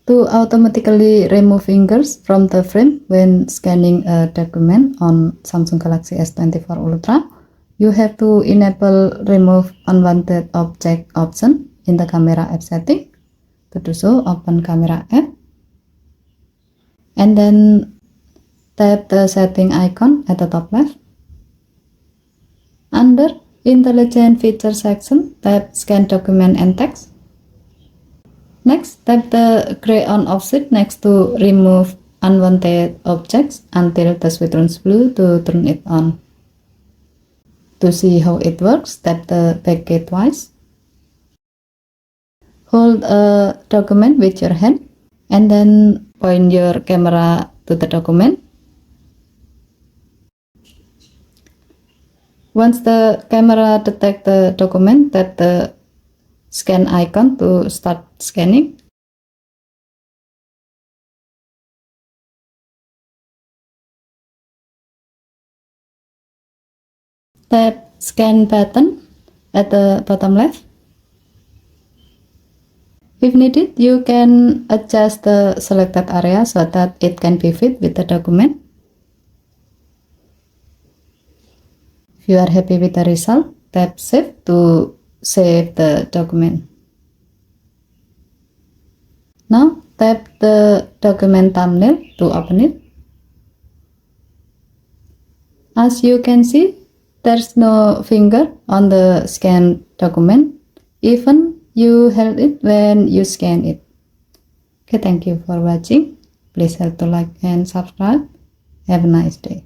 To automatically remove fingers from the frame when scanning a document on Samsung Galaxy S24 Ultra, you have to enable remove unwanted object option in the camera app setting. To do so, open camera app and then tap the setting icon at the top left. Under Intelligent Feature section, tap Scan Document and Text. Next, tap the gray on-off switch next to Remove Unwanted Objects until the switch turns blue to turn it on. To see how it works, tap the back key twice. Hold a document with your hand and then point your camera to the document. Once the camera detects the document, tap the scan icon to start scanning. Tap scan button at the bottom left. If needed, you can adjust the selected area so that it can be fit with the document. If you are happy with the result, tap Save to save the document. Now tap the document thumbnail to open it. As you can see, there's no finger on the scanned document, even you held it when you scan it. Okay, thank you for watching. Please help to like and subscribe. Have a nice day.